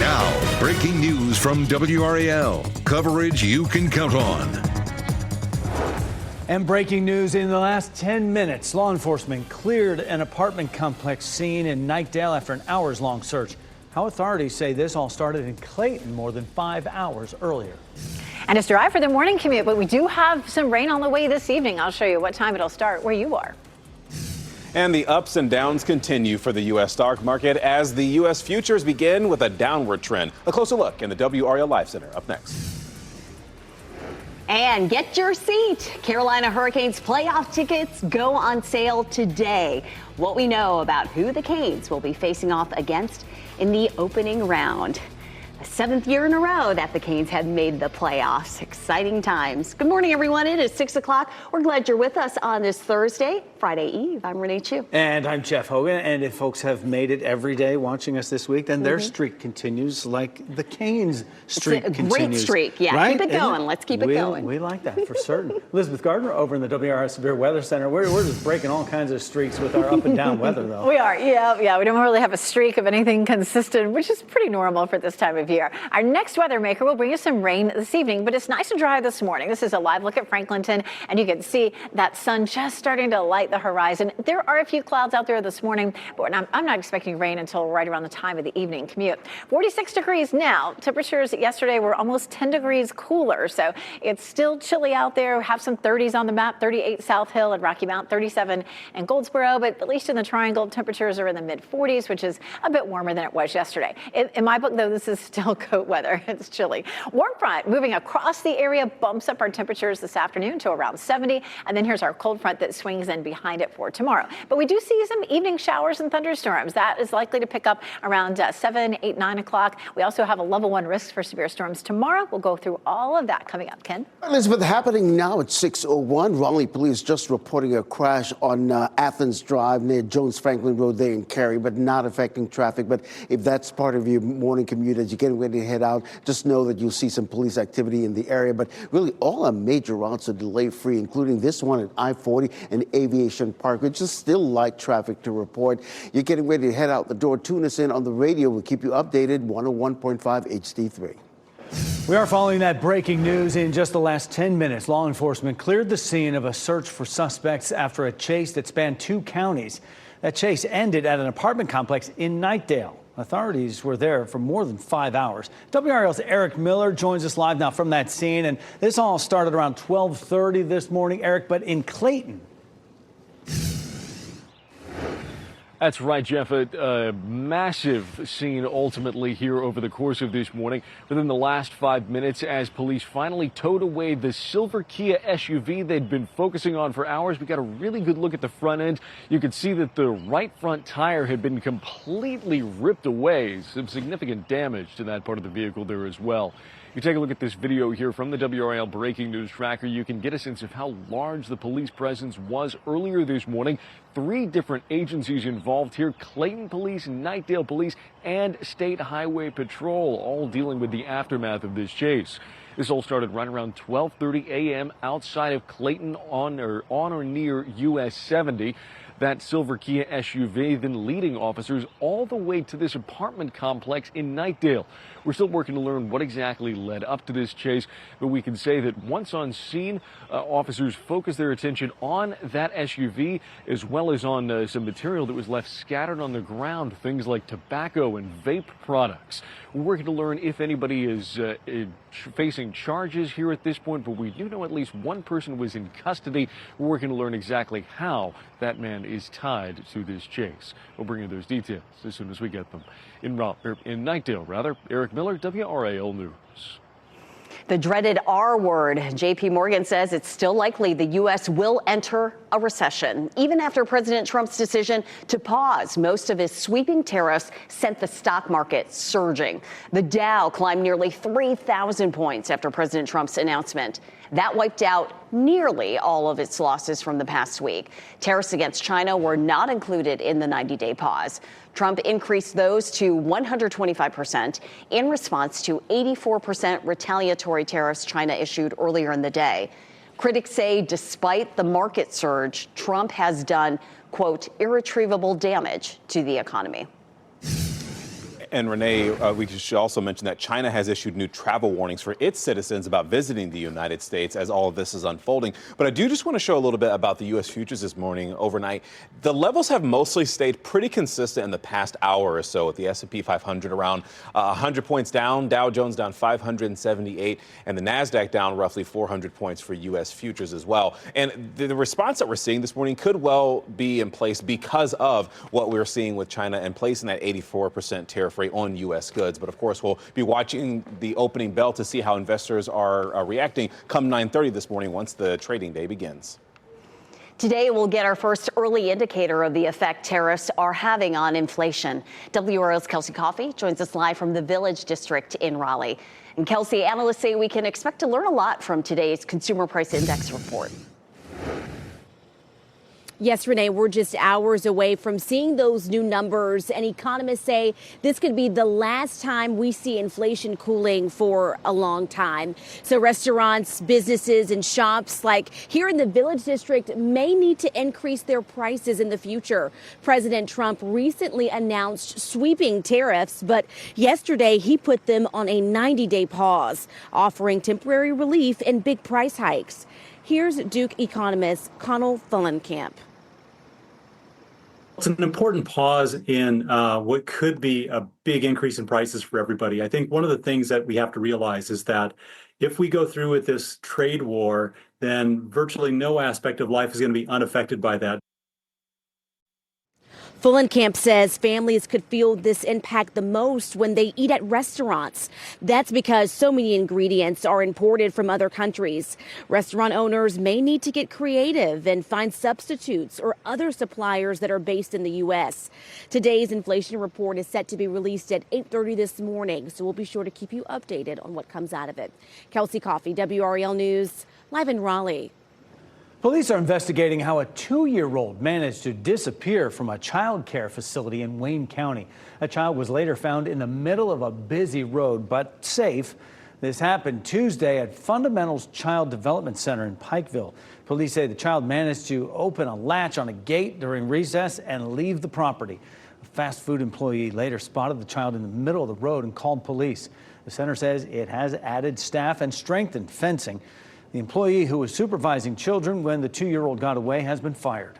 Now, breaking news from WRAL. Coverage you can count on. And breaking news in the last 10 minutes, law enforcement cleared an apartment complex scene in Knightdale after an hours-long search. How authorities say this all started in Clayton more than 5 hours earlier. And it's dry for the morning commute, but we do have some rain on the way this evening. I'll show you what time it'll start where you are. And the ups and downs continue for the U.S. stock market as the U.S. futures begin with a downward trend. A closer look in the WRAL Live Center up next. And get your seat. Carolina Hurricanes playoff tickets go on sale today. What we know about who the Canes will be facing off against in the opening round. The 7th year in a row that the Canes have made the playoffs. Exciting times. Good morning, everyone. It is 6 o'clock. We're glad you're with us on this Thursday, Friday Eve. I'm Renee Chu. And I'm Jeff Hogan. And if folks have made it every day watching us this week, then their streak continues like the Canes streak continues. Great streak. Yeah, right? Keep it going. Let's keep it going. We like that for certain. Elizabeth Gardner over in the WRS Severe Weather Center. We're just breaking all kinds of streaks with our up and down weather, though. We are. Yeah. We don't really have a streak of anything consistent, which is pretty normal for this time of year. Our next weather maker will bring us some rain this evening, but it's nice and dry this morning. This is a live look at Franklinton, and you can see that sun just starting to light the horizon. There are a few clouds out there this morning, but I'm not expecting rain until right around the time of the evening commute. 46 degrees now. Temperatures yesterday were almost 10 degrees cooler, so it's still chilly out there. We have some 30s on the map, 38 South Hill and Rocky Mount, 37 in Goldsboro, but at least in the Triangle, temperatures are in the mid-40s, which is a bit warmer than it was yesterday. In my book, though, this is still coat weather. It's chilly. Warm front moving across the area bumps up our temperatures this afternoon to around 70. And then here's our cold front that swings in behind it for tomorrow. But we do see some evening showers and thunderstorms. That is likely to pick up around 7, 8, 9 o'clock. We also have a level 1 risk for severe storms tomorrow. We'll go through all of that coming up. Ken? Elizabeth, happening now at 6:01. Raleigh police just reporting a crash on Athens Drive near Jones Franklin Road there in Cary, but not affecting traffic. But if that's part of your morning commute as you're getting ready to head out, just know that you'll see some police activity in the area. But really, all our major routes are delay-free, including this one at I-40 and Aviation Park, which is still light traffic to report. You're getting ready to head out the door. Tune us in on the radio. We'll keep you updated. 101.5 HD3. We are following that breaking news in just the last 10 minutes. Law enforcement cleared the scene of a search for suspects after a chase that spanned 2 counties. That chase ended at an apartment complex in Knightdale. Authorities were there for more than 5 hours. WRAL's Eric Miller joins us live now from that scene. And this all started around 12:30 this morning, Eric, but in Clayton. That's right, Jeff. A massive scene ultimately here over the course of this morning. Within the last 5 minutes, as police finally towed away the silver Kia SUV they'd been focusing on for hours. We got a really good look at the front end. You could see that the right front tire had been completely ripped away. Some significant damage to that part of the vehicle there as well. You take a look at this video here from the WRAL Breaking News Tracker. You can get a sense of how large the police presence was earlier this morning. 3 different agencies involved here: Clayton Police, Knightdale Police, and State Highway Patrol, all dealing with the aftermath of this chase. This all started right around 12:30 a.m. outside of Clayton on or near US 70. That silver Kia SUV then leading officers all the way to this apartment complex in Knightdale. We're still working to learn what exactly led up to this chase, but we can say that once on scene, officers focused their attention on that SUV as well as on some material that was left scattered on the ground, things like tobacco and vape products. We're working to learn if anybody is facing charges here at this point, but we do know at least one person was in custody. We're working to learn exactly how that man is tied to this chase. We'll bring you those details as soon as we get them. In Knightdale, Eric Miller, WRAL News. The dreaded R word. JP Morgan says it's still likely the U.S. will enter a recession. Even after President Trump's decision to pause most of his sweeping tariffs sent the stock market surging. The Dow climbed nearly 3,000 points after President Trump's announcement. That wiped out nearly all of its losses from the past week. Tariffs against China were not included in the 90-day pause. Trump increased those to 125% in response to 84% retaliatory tariffs China issued earlier in the day. Critics say despite the market surge, Trump has done, quote, irretrievable damage to the economy. And Renee, we should also mention that China has issued new travel warnings for its citizens about visiting the United States as all of this is unfolding. But I do just want to show a little bit about the U.S. futures this morning overnight. The levels have mostly stayed pretty consistent in the past hour or so, with the S&P 500 around 100 points down, Dow Jones down 578, and the NASDAQ down roughly 400 points for U.S. futures as well. And the response that we're seeing this morning could well be in place because of what we're seeing with China and placing that 84% tariff rate on U.S. goods. But of course, we'll be watching the opening bell to see how investors are reacting come 9:30 this morning once the trading day begins. Today, we'll get our first early indicator of the effect tariffs are having on inflation. WRAL's Kelsey Coffey joins us live from the Village District in Raleigh. And Kelsey, analysts say we can expect to learn a lot from today's Consumer Price Index report. Yes, Renee, we're just hours away from seeing those new numbers, and economists say this could be the last time we see inflation cooling for a long time. So restaurants, businesses, and shops like here in the Village District may need to increase their prices in the future. President Trump recently announced sweeping tariffs, but yesterday he put them on a 90-day pause, offering temporary relief and big price hikes. Here's Duke economist Connell Fullenkamp. It's an important pause in what could be a big increase in prices for everybody. I think one of the things that we have to realize is that if we go through with this trade war, then virtually no aspect of life is going to be unaffected by that. Fullenkamp says families could feel this impact the most when they eat at restaurants. That's because so many ingredients are imported from other countries. Restaurant owners may need to get creative and find substitutes or other suppliers that are based in the U.S. Today's inflation report is set to be released at 8:30 this morning, so we'll be sure to keep you updated on what comes out of it. Kelsey Coffey, WRAL News, live in Raleigh. Police are investigating how a 2-year-old managed to disappear from a child care facility in Wayne County. A child was later found in the middle of a busy road, but safe. This happened Tuesday at Fundamentals Child Development Center in Pikeville. Police say the child managed to open a latch on a gate during recess and leave the property. A fast food employee later spotted the child in the middle of the road and called police. The center says it has added staff and strengthened fencing. The employee who was supervising children when the 2-year-old got away has been fired.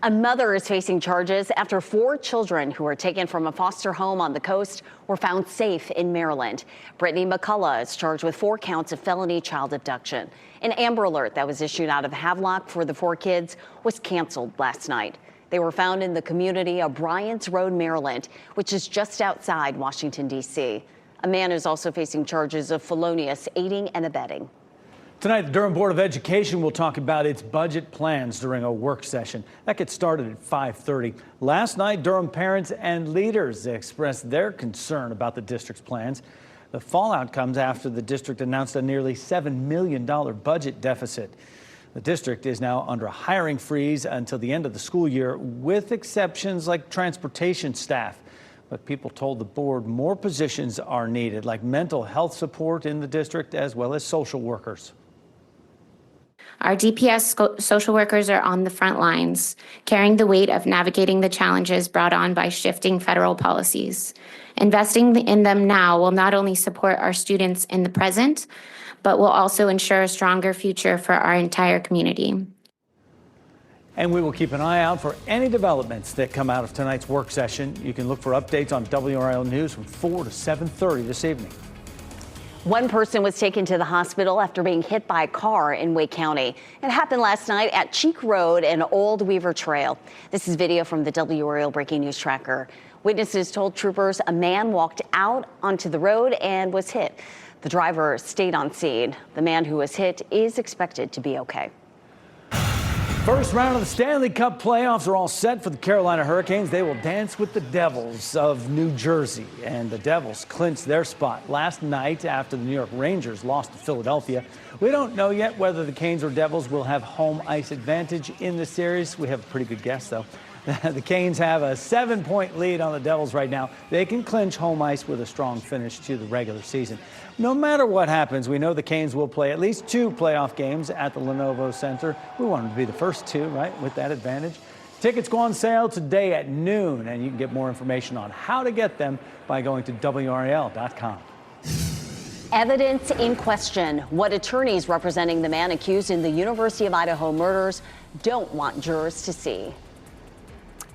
A mother is facing charges after 4 children who were taken from a foster home on the coast were found safe in Maryland. Brittany McCullough is charged with 4 counts of felony child abduction. An Amber Alert that was issued out of Havelock for the 4 kids was canceled last night. They were found in the community of Bryant's Road, Maryland, which is just outside Washington, D.C. A man is also facing charges of felonious aiding and abetting. Tonight, the Durham Board of Education will talk about its budget plans during a work session. That gets started at 5:30. Last night, Durham parents and leaders expressed their concern about the district's plans. The fallout comes after the district announced a nearly $7 million budget deficit. The district is now under a hiring freeze until the end of the school year, with exceptions like transportation staff. But people told the board more positions are needed, like mental health support in the district, as well as social workers. Our DPS social workers are on the front lines, carrying the weight of navigating the challenges brought on by shifting federal policies. Investing in them now will not only support our students in the present, but will also ensure a stronger future for our entire community. And we will keep an eye out for any developments that come out of tonight's work session. You can look for updates on WRAL News from 4 to 7:30 this evening. One person was taken to the hospital after being hit by a car in Wake County. It happened last night at Cheek Road and Old Weaver Trail. This is video from the WRAL Breaking News Tracker. Witnesses told troopers a man walked out onto the road and was hit. The driver stayed on scene. The man who was hit is expected to be okay. First round of the Stanley Cup playoffs are all set for the Carolina Hurricanes. They will dance with the Devils of New Jersey, and the Devils clinched their spot last night after the New York Rangers lost to Philadelphia. We don't know yet whether the Canes or Devils will have home ice advantage in the series. We have a pretty good guess, though. The Canes have a 7-point lead on the Devils right now. They can clinch home ice with a strong finish to the regular season. No matter what happens, we know the Canes will play at least 2 playoff games at the Lenovo Center. We want them to be the first 2, right, with that advantage. Tickets go on sale today at noon, and you can get more information on how to get them by going to WRAL.com. Evidence in question. What attorneys representing the man accused in the University of Idaho murders don't want jurors to see.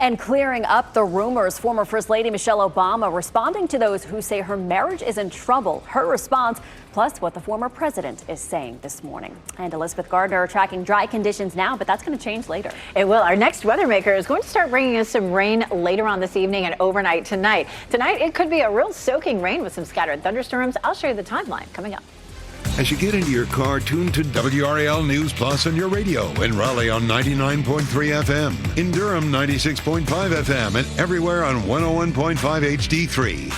And clearing up the rumors, former First Lady Michelle Obama responding to those who say her marriage is in trouble. Her response, plus what the former president is saying this morning. And Elizabeth Gardner tracking dry conditions now, but that's going to change later. It will. Our next weather maker is going to start bringing us some rain later on this evening and overnight tonight. Tonight, it could be a real soaking rain with some scattered thunderstorms. I'll show you the timeline coming up. As you get into your car, tune to WRAL News Plus on your radio. In Raleigh on 99.3 FM. In Durham, 96.5 FM. And everywhere on 101.5 HD3.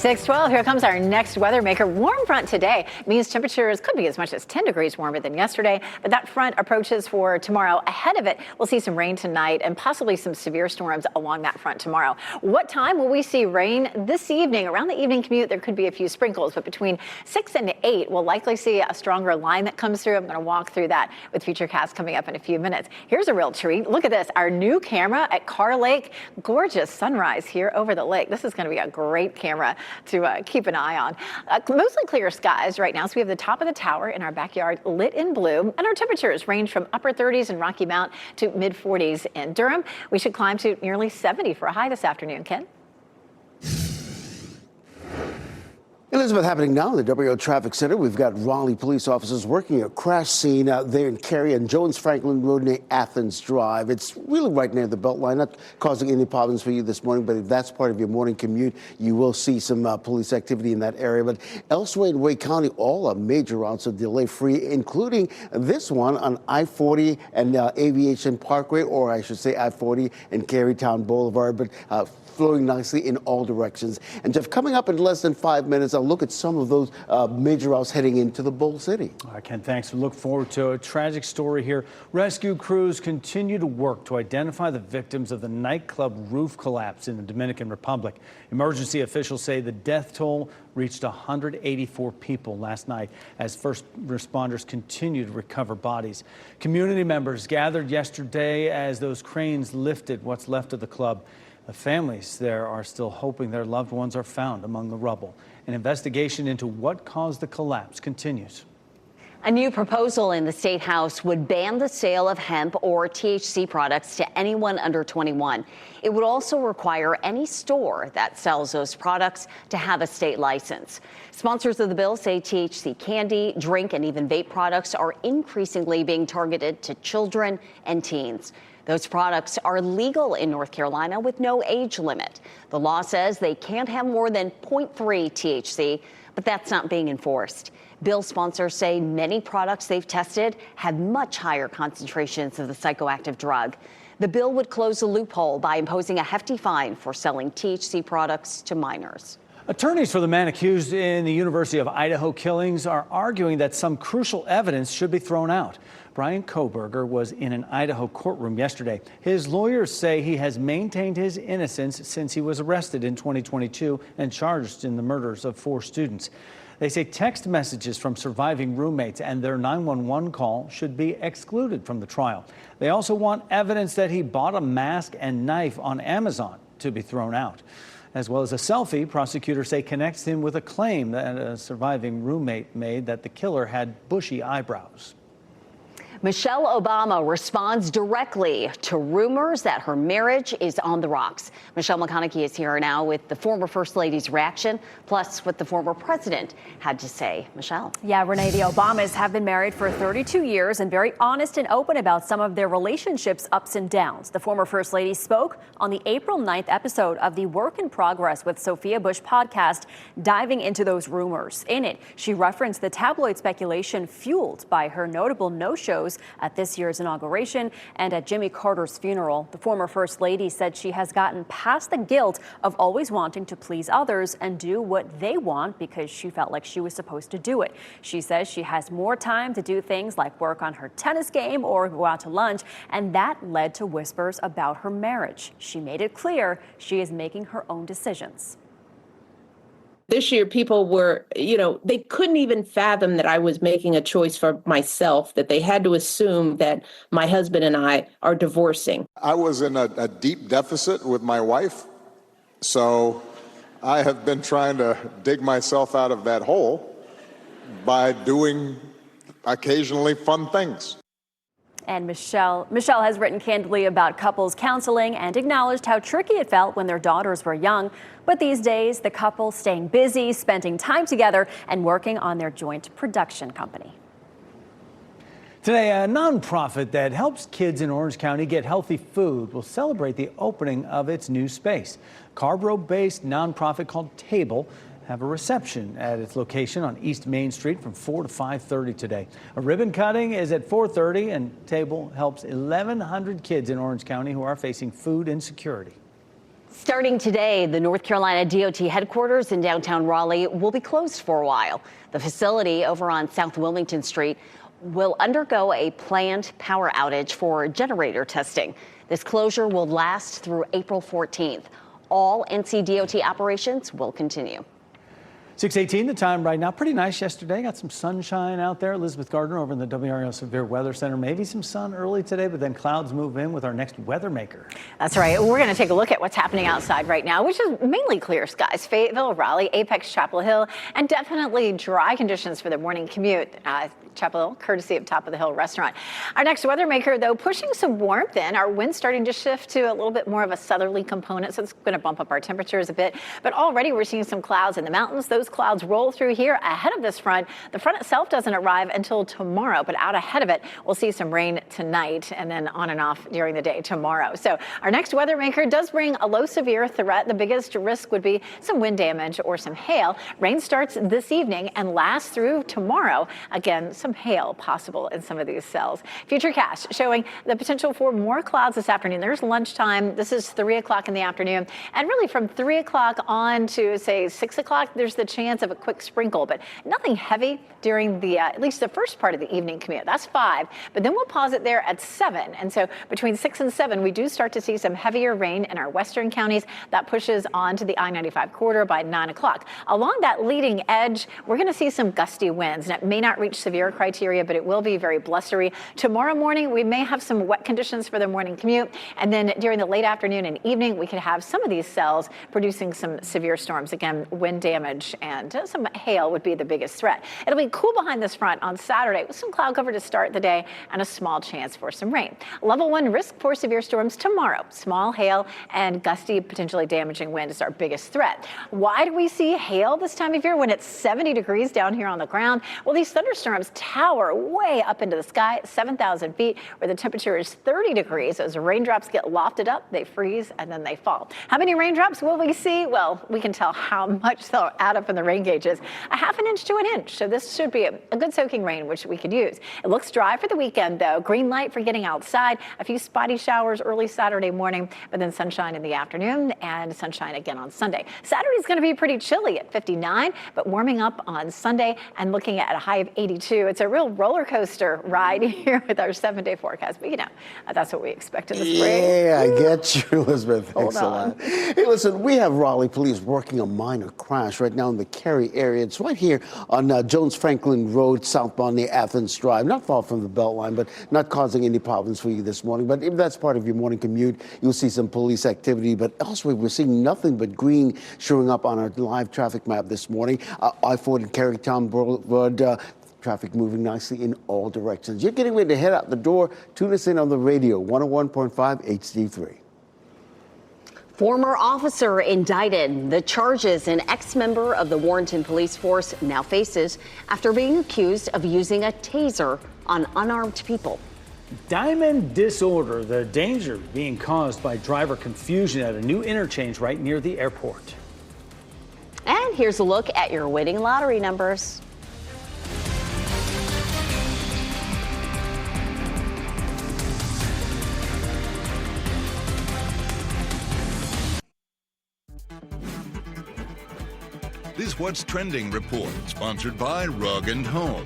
6:12, here comes our next weather maker. Warm front today means temperatures could be as much as 10 degrees warmer than yesterday, but that front approaches for tomorrow. Ahead of it, we'll see some rain tonight and possibly some severe storms along that front tomorrow. What time will we see rain this evening? Around the evening commute, there could be a few sprinkles, but between 6 and 8, we'll likely see a stronger line that comes through. I'm going to walk through that with Futurecast coming up in a few minutes. Here's a real treat. Look at this, our new camera at Carr Lake. Gorgeous sunrise here over the lake. This is going to be a great camera to keep an eye on. Mostly clear skies right now, so we have the top of the tower in our backyard lit in blue, and our temperatures range from upper 30s in Rocky Mount to mid 40s in Durham. We should climb to nearly 70 for a high this afternoon. Ken? Elizabeth, happening now in the WRAL Traffic Center. We've got Raleigh police officers working a crash scene out there in Cary and Jones Franklin Road near Athens Drive. It's really right near the Beltline, not causing any problems for you this morning, but if that's part of your morning commute, you will see some police activity in that area. But elsewhere in Wake County, all our major routes are delay-free, including this one on I-40 and Aviation Parkway, or I should say I-40 and Carytown Boulevard, but flowing nicely in all directions. And Jeff, coming up in less than 5 minutes, I'll look at some of those major routes heading into the Bold City. All right, Ken, thanks. We look forward to a tragic story here. Rescue crews continue to work to identify the victims of the nightclub roof collapse in the Dominican Republic. Emergency officials say the death toll reached 184 people last night as first responders continue to recover bodies. Community members gathered yesterday as those cranes lifted what's left of the club. The families there are still hoping their loved ones are found among the rubble. An investigation into what caused the collapse continues. A new proposal in the State House would ban the sale of hemp or THC products to anyone under 21. It would also require any store that sells those products to have a state license. Sponsors of the bill say THC candy, drink, and even vape products are increasingly being targeted to children and teens. Those products are legal in North Carolina with no age limit. The law says they can't have more than 0.3 THC, but that's not being enforced. Bill sponsors say many products they've tested have much higher concentrations of the psychoactive drug. The bill would close a loophole by imposing a hefty fine for selling THC products to minors. Attorneys for the man accused in the University of Idaho killings are arguing that some crucial evidence should be thrown out. Brian Koberger was in an Idaho courtroom yesterday. His lawyers say he has maintained his innocence since he was arrested in 2022 and charged in the murders of 4 students. They say text messages from surviving roommates and their 911 call should be excluded from the trial. They also want evidence that he bought a mask and knife on Amazon to be thrown out, as well as a selfie prosecutors say connects him with a claim that a surviving roommate made that the killer had bushy eyebrows. Michelle Obama responds directly to rumors that her marriage is on the rocks. Michelle McConaughey is here now with the former First Lady's reaction, plus what the former president had to say. Michelle. Yeah, Renee, the Obamas have been married for 32 years and very honest and open about some of their relationship's ups and downs. The former First Lady spoke on the April 9th episode of the Work in Progress with Sophia Bush podcast, diving into those rumors. In it, she referenced the tabloid speculation fueled by her notable no-shows at this year's inauguration and at Jimmy Carter's funeral. The former First Lady said she has gotten past the guilt of always wanting to please others and do what they want because she felt like she was supposed to do it. She says she has more time to do things like work on her tennis game or go out to lunch, and that led to whispers about her marriage. She made it clear she is making her own decisions. This year, people were, they couldn't even fathom that I was making a choice for myself, that they had to assume that my husband and I are divorcing. I was in a deep deficit with my wife, so I have been trying to dig myself out of that hole by doing occasionally fun things. And Michelle has written candidly about couples counseling and acknowledged how tricky it felt when their daughters were young. But these days, the couple staying busy, spending time together, and working on their joint production company. Today, a nonprofit that helps kids in Orange County get healthy food will celebrate the opening of its new space. Carborough-based nonprofit called Table have a reception at its location on East Main Street from 4 to 5:30 today. A ribbon cutting is at 4:30, and Table helps 1,100 kids in Orange County who are facing food insecurity. Starting today, the North Carolina DOT headquarters in downtown Raleigh will be closed for a while. The facility over on South Wilmington Street will undergo a planned power outage for generator testing. This closure will last through April 14th. All NCDOT operations will continue. 6:18 the time right now. Pretty nice yesterday. Got some sunshine out there. Elizabeth Gardner over in the WRAL Severe Weather Center. Maybe some sun early today, but then clouds move in with our next weather maker. That's right. We're going to take a look at what's happening outside right now, which is mainly clear skies. Fayetteville, Raleigh, Apex, Chapel Hill, and definitely dry conditions for the morning commute. Chapel Hill, courtesy of Top of the Hill Restaurant. Our next weather maker, though, pushing some warmth in. Our wind's starting to shift to a little bit more of a southerly component, so it's going to bump up our temperatures a bit. But already we're seeing some clouds in the mountains. Those clouds roll through here ahead of this front. The front itself doesn't arrive until tomorrow, but out ahead of it, we'll see some rain tonight and then on and off during the day tomorrow. So our next weather maker does bring a low severe threat. The biggest risk would be some wind damage or some hail. Rain starts this evening and lasts through tomorrow. Again, some hail possible in some of these cells. Futurecast showing the potential for more clouds this afternoon. There's lunchtime. This is 3 o'clock in the afternoon. And really from 3 o'clock on to, say, 6 o'clock, there's the chance of a quick sprinkle, but nothing heavy during the at least the first part of the evening commute. That's 5, but then we'll pause it there at 7. And so between 6 and 7, we do start to see some heavier rain in our western counties. That pushes on to the I-95 corridor by 9 o'clock. Along that leading edge, we're going to see some gusty winds, and it may not reach severe criteria, but it will be very blustery. Tomorrow morning, we may have some wet conditions for the morning commute. And then during the late afternoon and evening, we could have some of these cells producing some severe storms. Again, wind damage and some hail would be the biggest threat. It'll be cool behind this front on Saturday with some cloud cover to start the day and a small chance for some rain. Level 1 risk for severe storms tomorrow. Small hail and gusty, potentially damaging wind is our biggest threat. Why do we see hail this time of year when it's 70 degrees down here on the ground? Well, these thunderstorms tower way up into the sky at 7,000 feet where the temperature is 30 degrees. As raindrops get lofted up, they freeze and then they fall. How many raindrops will we see? Well, we can tell how much they'll add up in the rain gauges. A half an inch to an inch. So this should be a good soaking rain, which we could use. It looks dry for the weekend, though. Green light for getting outside. A few spotty showers early Saturday morning, but then sunshine in the afternoon and sunshine again on Sunday. Saturday's going to be pretty chilly at 59, but warming up on Sunday and looking at a high of 82. It's a real roller coaster ride here with our 7-day forecast. But, that's what we expect in the spring. Yeah, I get you, Elizabeth. Thanks Hold a on. lot. Hey, listen, we have Raleigh police working a minor crash right now in the Cary area. It's right here on Jones Franklin Road, southbound near Athens Drive. Not far from the Beltline, but not causing any problems for you this morning. But if that's part of your morning commute, you'll see some police activity. But elsewhere, we're seeing nothing but green showing up on our live traffic map this morning. I-40 and Carytown Road. Traffic moving nicely in all directions. You're getting ready to head out the door. Tune us in on the radio, 101.5 HD3. Former officer indicted. The charges an ex-member of the Warrenton Police Force now faces after being accused of using a taser on unarmed people. Diamond disorder, the danger being caused by driver confusion at a new interchange right near the airport. And here's a look at your winning lottery numbers. This What's Trending report, sponsored by Rug & Home.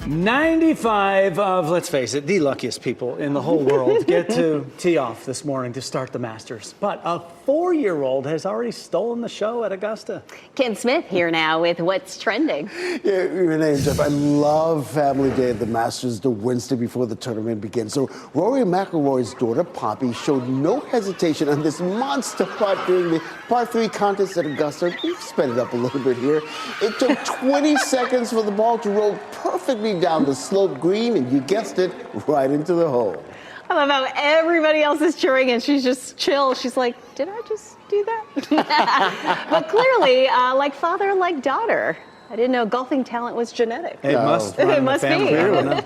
95 of, let's face it, the luckiest people in the whole world get to tee off this morning to start the Masters. But a 4-year-old has already stolen the show at Augusta. Ken Smith here now with what's trending. Yeah, Renee and Jeff, I love Family Day at the Masters the Wednesday before the tournament begins. So Rory McIlroy's daughter, Poppy, showed no hesitation on this monster putt during the par 3 contest at Augusta. We've sped it up a little bit here. It took 20 seconds for the ball to roll perfectly down the slope green, and you guessed it, right into the hole. I love how everybody else is cheering and she's just chill. She's like, did I just do that? But clearly, like father, like daughter. I didn't know golfing talent was genetic. It must run It in the must family.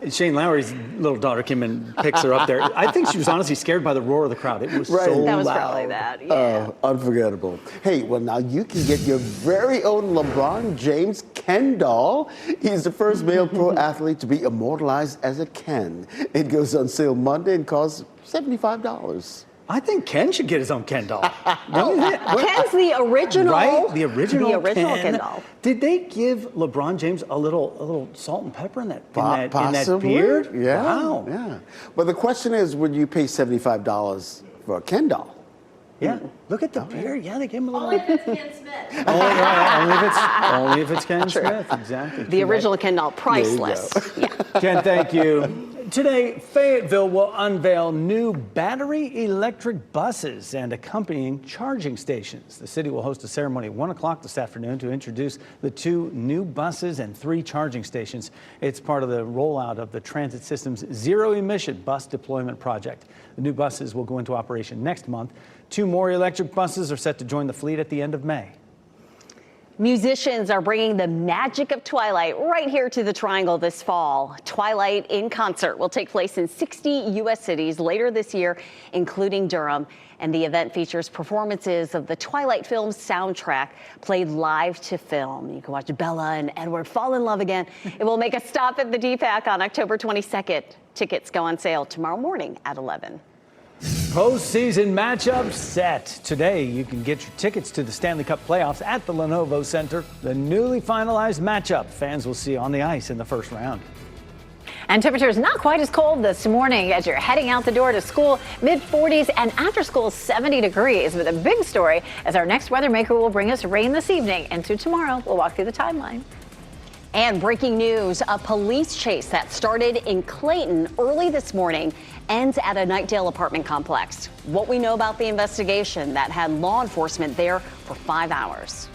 be. Shane Lowry's little daughter came and picks her up there. I think she was honestly scared by the roar of the crowd. It was so That was loud. probably that, yeah. Unforgettable. Hey, well, now you can get your very own LeBron James Ken doll. He's the first male pro athlete to be immortalized as a Ken. It goes on sale Monday and costs $75. I think Ken should get his own Ken doll. Don't you think? Ken's the original. Right? The original Ken doll. Did they give LeBron James a little salt and pepper in that Possibly. beard? Yeah. Wow. Yeah. But the question is, would you pay $75 for a Ken doll? Yeah. Look at the beard. Yeah, they gave him a little. Only if it's Ken Smith. Only if it's Ken Smith. Exactly. The original Ken doll, priceless. Yeah. Ken, thank you. Today, Fayetteville will unveil new battery electric buses and accompanying charging stations. The city will host a ceremony at 1 o'clock this afternoon to introduce the 2 new buses and 3 charging stations. It's part of the rollout of the transit system's zero-emission bus deployment project. The new buses will go into operation next month. 2 more electric buses are set to join the fleet at the end of May. Musicians are bringing the magic of Twilight right here to the Triangle this fall. Twilight in concert will take place in 60 U.S. cities later this year, including Durham. And the event features performances of the Twilight film's soundtrack played live to film. You can watch Bella and Edward fall in love again. It will make a stop at the DPAC on October 22nd. Tickets go on sale tomorrow morning at 11. Postseason matchup set. Today, you can get your tickets to the Stanley Cup playoffs at the Lenovo Center. The newly finalized matchup fans will see on the ice in the first round. And temperatures not quite as cold this morning as you're heading out the door to school. Mid-40s and after school 70 degrees. But the big story is our next weather maker will bring us rain this evening. And through tomorrow, we'll walk through the timeline. And breaking news, a police chase that started in Clayton early this morning ends at a Knightdale apartment complex. What we know about the investigation that had law enforcement there for 5 hours.